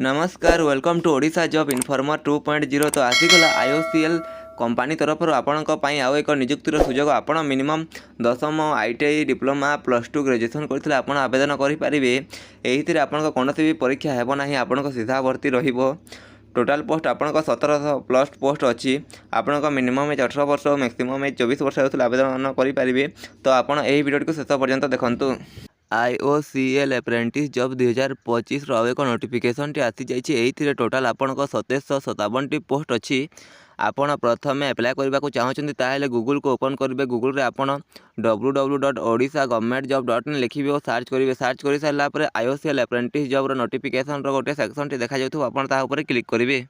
नमस्कार welcome to Odisha job informer 2.0 तो आसीगला IOCL company तरफ आपण आउ एक नियुक्तिर सुजोग आपण minimum 10th ITI diploma +2 graduation करथिले आपण आवेदन करि परिबे। एहितिर आपण कोनोसी भी परीक्षा हेबो नाही, आपण सीधा भर्ती रहिबो। टोटाल पोस्ट आपण 17+ पोस्ट अच्छी। आपण मिनिमम एज 18 वर्ष मैक्सिमम एज 24 वर्ष होते आवेदन करि परिबे। तो आपण एही वीडियो को शेष पर्यंत देखंतु। आईओसीएल अप्रेंटिस जॉब 2025 रो एक नोटिफिकेशन टी आसी जाइए। एही टोटाल आपण 2757 पोस्ट अच्छी। आपण प्रथमे अप्लाई करने को चाहते ताहले गूगल को ओपन करेंगे। गूगल रे आपण www.odishagovernmentjob.in लिखिए और सर्च करेंगे। सर्च कर सारापर आईओसीएल अप्रेंटिस जॉब रो नोटिफिकेशन रो गोटे सेक्शन टी देखा जाउथु। आपण ता ऊपर क्लिक करेंगे।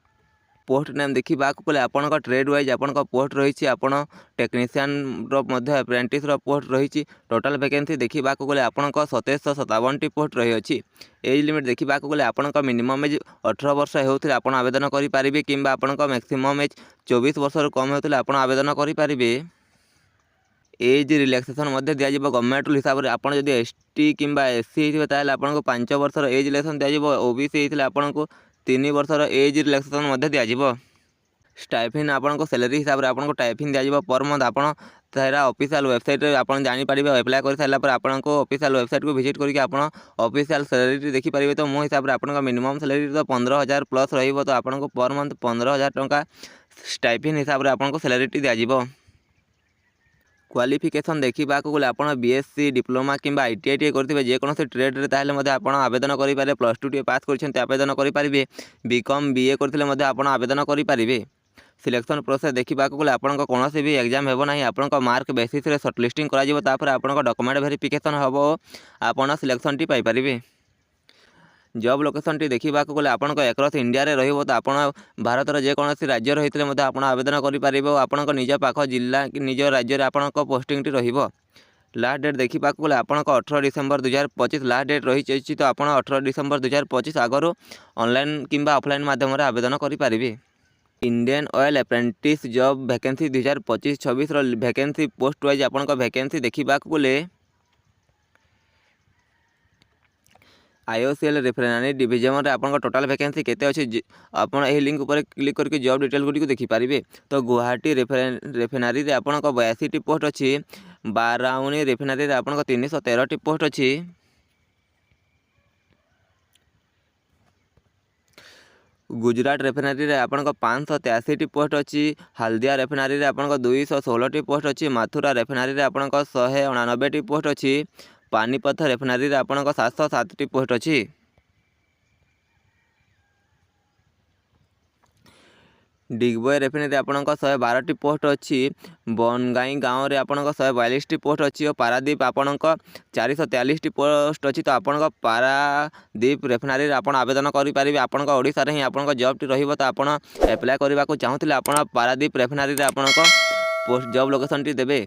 पोस्ट नेम देखा गले आपण ट्रेड वाइज आपण पोस्ट रही। आपण टेक्नीशियन रो अप्रेंटिस रो पोस्ट रही। टोटाल वैकेंसी देखा गले आपण 2757 पोस्ट रही अच्छी। एज लिमिट देखा गले आपण मिनिमम एज 18 वर्ष होते आपण आवेदन करेंगे कि मैक्सिमम एज 24 वर्ष कम होते आपण आवेदन करेंगे। एज रिलैक्सेशन दि गवर्नमेंट रूल हिसाब से आपड़ जब एसटी कि एससी होते हैं आपको 5 वर्षर एज रिलैक्सेशन दिज्व। ओबीसी होते आपको 3 वर्षर एज रिलैक्सेशन दिज्व। स्टाइफिन आपको सैलरी हिसाब से आपको टाइफिन दिज्व पर मंथ। आप ऑफिशियल वेबसाइट आप जानीपर अप्लाई कर सारापर आपको ऑफिशियल वेबसाइट को विजिट करके आप ऑफिशियल सैलरी देखिपारे। तो मो हिसाब से आप मिनिमम सैलरी तो 15,000 प्लस रही। तो आपको पर मंथ 15,000 टंका स्टाइफिन हिसाब से आपको सैलरी दिज्व। क्वालिफिकेशन देखा गले आप बीएससी डिप्लोमा कि आईटीआई करेंगे जेकोसी ट्रेड्रे ताहले आप आवेदन करेंगे। +2 पास कर आवेदन करेंगे। बीकॉम बीए करते आप आवेदन करेंगे। सिलेक्शन प्रोसेस देखा गले आपको कौन भी एग्जाम हेबो ना। आपको मार्क बेसिस रे सर्टलिस्टिंग कर आपको डॉक्यूमेंट वेरिफिकेशन हम आप selection T Piper. Job location T देखा गले आपको एक्रॉस इंडिया रे रहिबो। तो आप भारतर जेकोसी राज्य रही आप आवेदन करेंगे। आपको निज पाख जिला निज राज्य में आपको पोस्टिंग टी रहिबो। लास्ट डेट देखा गले आपको 18 डिसेम्बर 2025 लास्ट डेट रही। तो आप 18 डिसेम्बर 2025 आगु ऑनलाइन कि ऑफलाइन माध्यम आवेदन करेंगे। Indian oil apprentice job vacancy 2025-26 vacancy post wise आपको वैकेंसी देखा गले आईओसीएल रिफाइनरी डिविजन में आपको टोटाल वैकेंसी केते अच्छी। आप लिंक पर क्लिक करके जॉब डिटेल गुड़ी देखिपारे। तो गुवाहाटी रिफाइनरी रे आपको 82 पोस्ट अच्छी। बाराउनी रिफाइनरी रे आपको 313 पोस्ट अच्छी। गुजरात रिफाइनरी रे आपको 583 पोस्ट अच्छी। हल्दिया रिफाइनरी रे आपको 216 पोस्ट अच्छी। माथुरा रिफाइनरी रे आपको 189 पोस्ट अच्छी। पानीपत रिफाइनरी रे आपको 707 पोस्ट अच्छी। डिगबय रिफाइनरी आपको 112 पोस्ट अच्छी। बनगाई गाँव में आपको 142 पोस्ट अच्छी। और पारादीप आपको 443 पोस्ट अच्छी। तो आपको पारादीप रिफाइनरी आप आवेदन करेंगे। आपको ओडिशा रे ही आपको जॉब टी रहिबो। तो आप अप्लाई करने को चाहूँगे आप पारादीप रिफाइनरी आपको पोस्ट जॉब लोकेशन टी देबे।